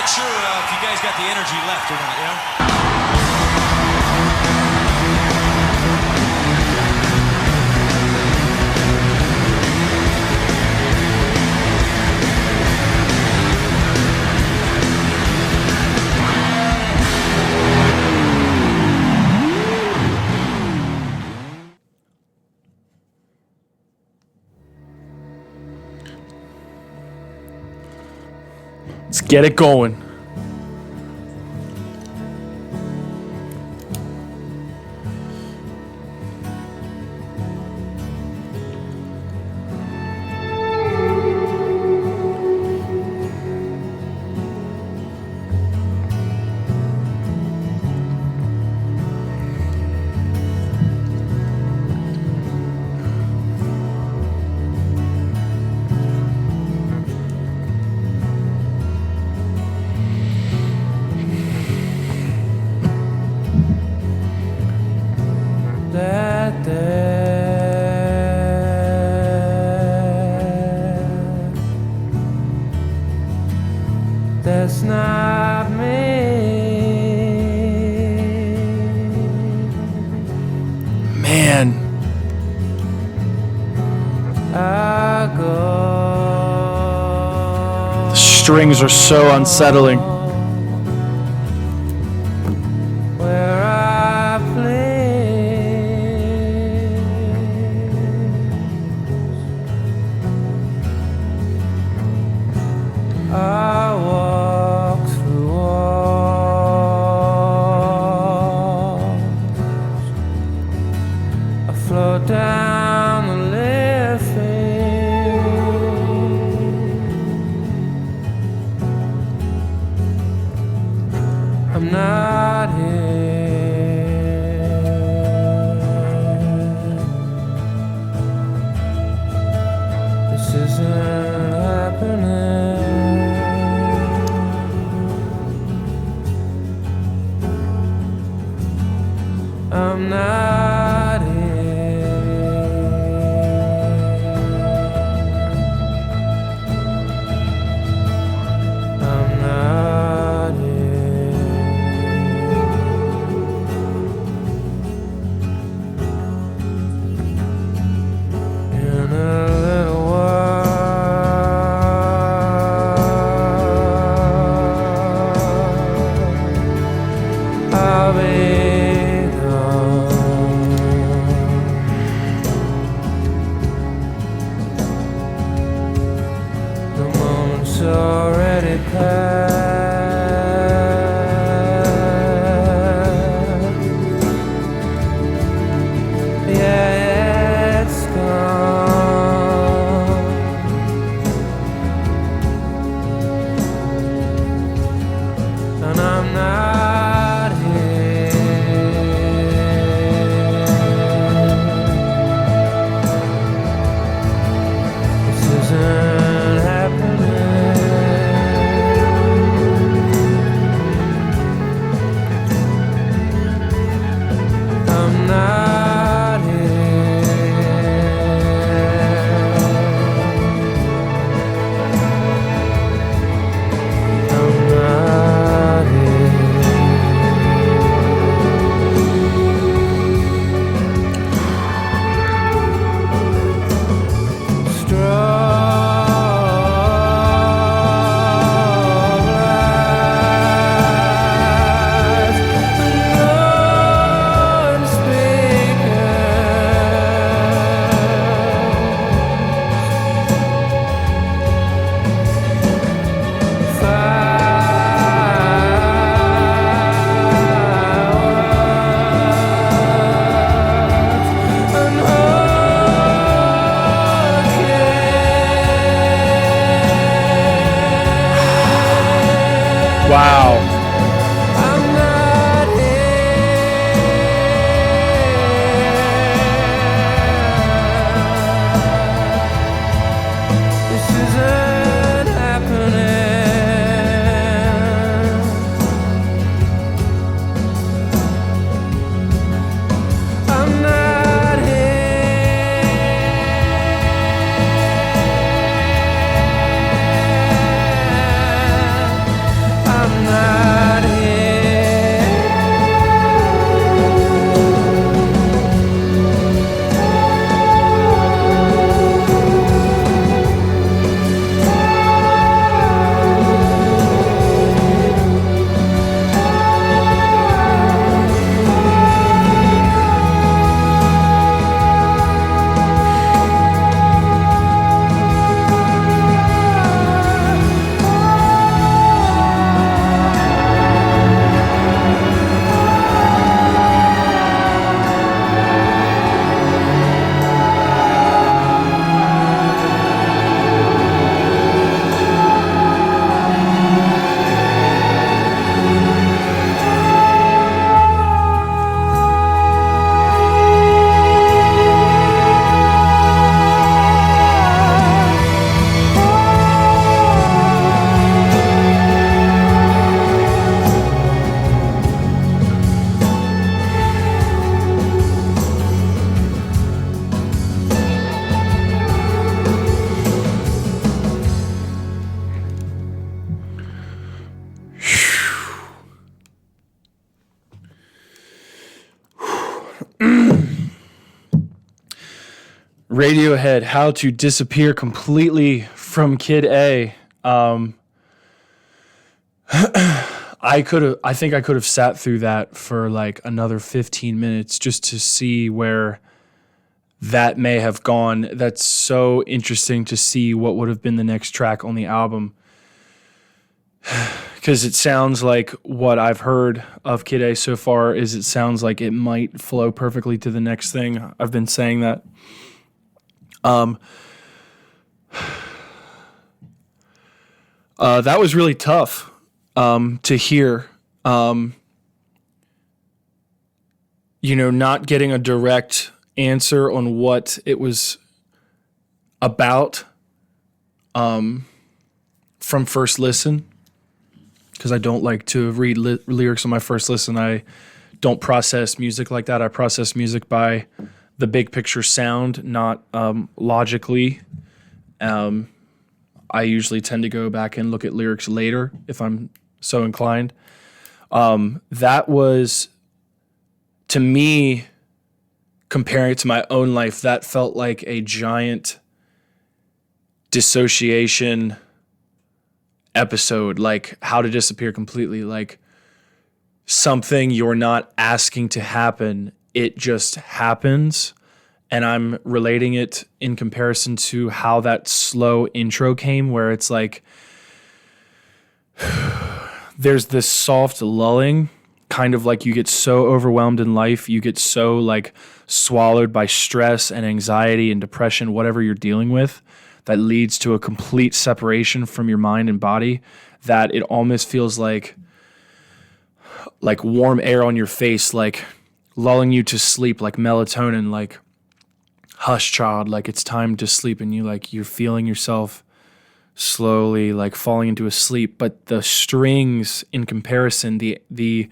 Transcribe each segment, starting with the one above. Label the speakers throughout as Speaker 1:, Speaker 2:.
Speaker 1: sure if you guys got the energy left or not, you know?
Speaker 2: Let's get it going.
Speaker 3: That's not me.
Speaker 2: Man,
Speaker 3: I go.
Speaker 2: the strings are so unsettling.
Speaker 3: Where I play. I walk through walls. I float down the living. I'm not here. This isn't happening. I'm not here.
Speaker 2: Radiohead, How to Disappear Completely from Kid A. I think I could have sat through that for like another 15 minutes just to see where that may have gone. That's so interesting to see what would have been the next track on the album. Because it sounds like what I've heard of Kid A so far is it sounds like it might flow perfectly to the next thing. I've been saying that. That was really tough to hear. Not getting a direct answer on what it was about from first listen, because I don't like to read lyrics on my first listen. I don't process music like that. I process music by the big picture sound, not logically. I usually tend to go back and look at lyrics later if I'm so inclined. That was, to me, comparing it to my own life, that felt like a giant dissociation episode, like How to Disappear Completely, like something you're not asking to happen, it just happens. And I'm relating it in comparison to how that slow intro came, where it's like there's this soft lulling, kind of like you get so overwhelmed in life, you get so like swallowed by stress and anxiety and depression, whatever you're dealing with, that leads to a complete separation from your mind and body, that it almost feels like warm air on your face, like lulling you to sleep, like melatonin, like hush child, like it's time to sleep, and you're feeling yourself slowly like falling into a sleep. But the strings in comparison, the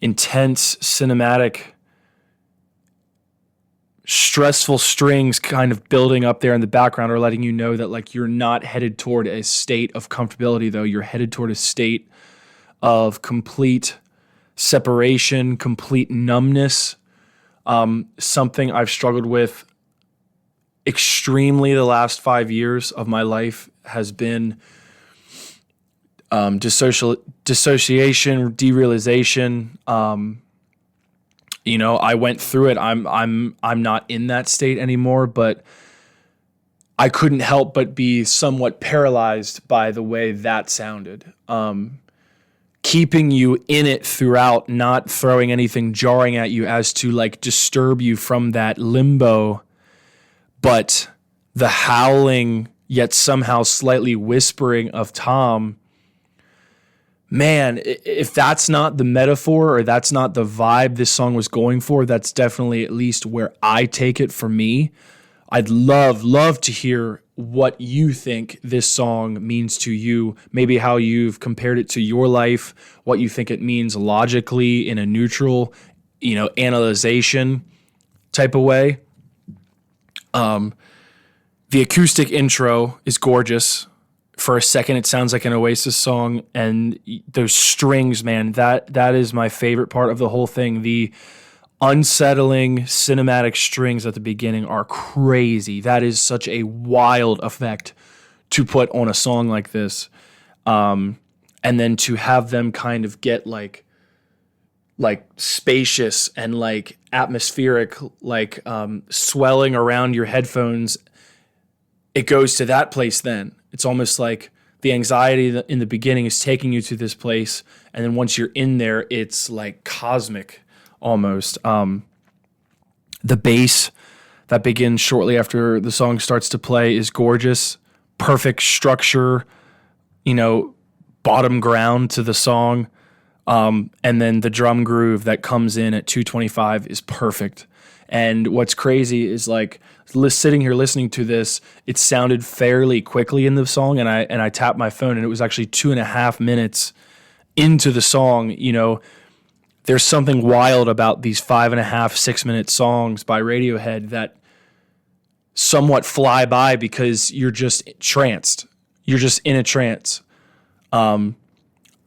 Speaker 2: intense cinematic stressful strings kind of building up there in the background are letting you know that like you're not headed toward a state of comfortability, though. You're headed toward a state of complete separation, complete numbness. Something I've struggled with extremely the last 5 years of my life has been dissociation, derealization. I went through it. I'm not in that state anymore, but I couldn't help but be somewhat paralyzed by the way that sounded. Keeping you in it throughout, not throwing anything jarring at you as to like disturb you from that limbo, but the howling yet somehow slightly whispering of Tom. Man, if that's not the metaphor or that's not the vibe this song was going for, that's definitely at least where I take it for me. I'd love to hear what you think this song means to you, maybe how you've compared it to your life, what you think it means logically in a neutral, analyzation type of way. The acoustic intro is gorgeous. For a second, it sounds like an Oasis song, and those strings, man, that is my favorite part of the whole thing. The unsettling cinematic strings at the beginning are crazy. That is such a wild effect to put on a song like this. And then to have them kind of get like spacious and like atmospheric, like swelling around your headphones. It goes to that place then. It's almost like the anxiety in the beginning is taking you to this place, and then once you're in there, it's like cosmic almost. The bass that begins shortly after the song starts to play is gorgeous. Perfect structure, bottom ground to the song. And then the drum groove that comes in at 225 is perfect. And what's crazy is like sitting here listening to this, it sounded fairly quickly in the song, and I tapped my phone, and it was actually 2.5 minutes into the song. There's something wild about these 5.5, 6 minute songs by Radiohead that somewhat fly by because you're just tranced. You're just in a trance. I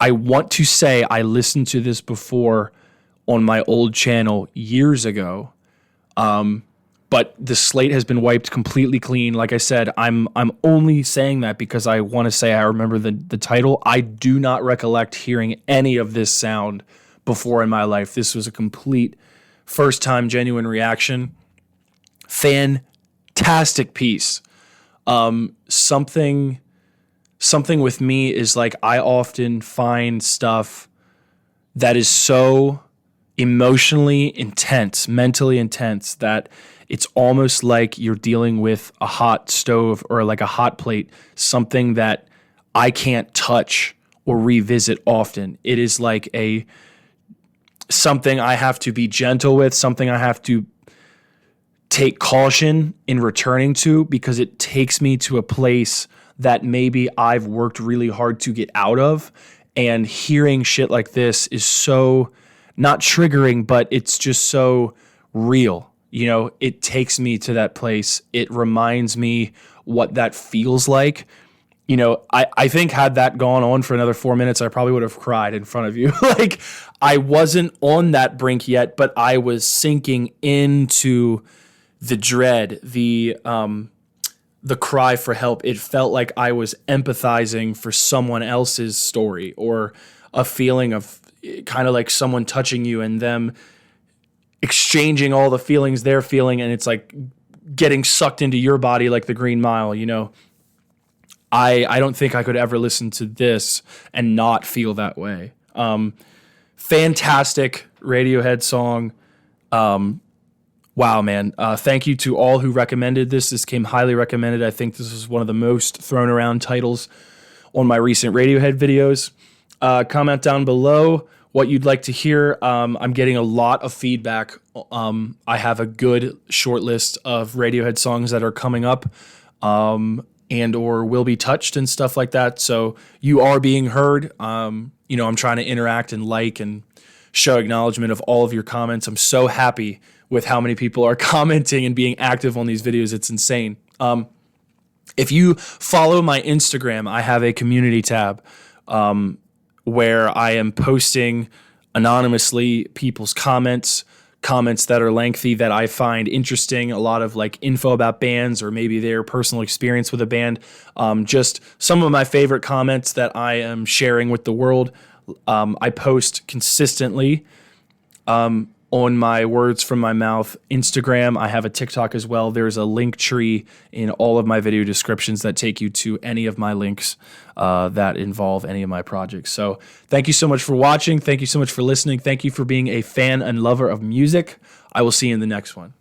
Speaker 2: want to say I listened to this before on my old channel years ago. but the slate has been wiped completely clean. Like I said, I'm only saying that because I want to say I remember the title. I do not recollect hearing any of this sound before in my life. This was a complete first time genuine reaction. Fantastic piece. Something with me is like I often find stuff that is so emotionally intense, mentally intense, that it's almost like you're dealing with a hot stove or like a hot plate, something that I can't touch or revisit often. It is like something I have to be gentle with, something I have to take caution in returning to, because it takes me to a place that maybe I've worked really hard to get out of. And hearing shit like this is so not triggering, but it's just so real. You know, it takes me to that place. It reminds me what that feels like. You know, I think had that gone on for another 4 minutes, I probably would have cried in front of you. Like, I wasn't on that brink yet, but I was sinking into the dread, the cry for help. It felt like I was empathizing for someone else's story, or a feeling of kind of like someone touching you and them exchanging all the feelings they're feeling, and it's like getting sucked into your body like the Green Mile, you know. I don't think I could ever listen to this and not feel that way. Fantastic Radiohead song. Wow, man. Thank you to all who recommended this. This came highly recommended. I think this was one of the most thrown around titles on my recent Radiohead videos. Comment down below what you'd like to hear. I'm getting a lot of feedback. I have a good short list of Radiohead songs that are coming up and or will be touched and stuff like that. So you are being heard. You know, I'm trying to interact and like and show acknowledgement of all of your comments. I'm so happy with how many people are commenting and being active on these videos. It's insane. If you follow my Instagram, I have a community tab where I am posting anonymously people's comments that are lengthy that I find interesting, a lot of like info about bands or maybe their personal experience with a band. Just some of my favorite comments that I am sharing with the world. I post consistently on my Words From My Mouth Instagram. I have a TikTok as well. There's a link tree in all of my video descriptions that take you to any of my links that involve any of my projects. So thank you so much for watching. Thank you so much for listening. Thank you for being a fan and lover of music. I will see you in the next one.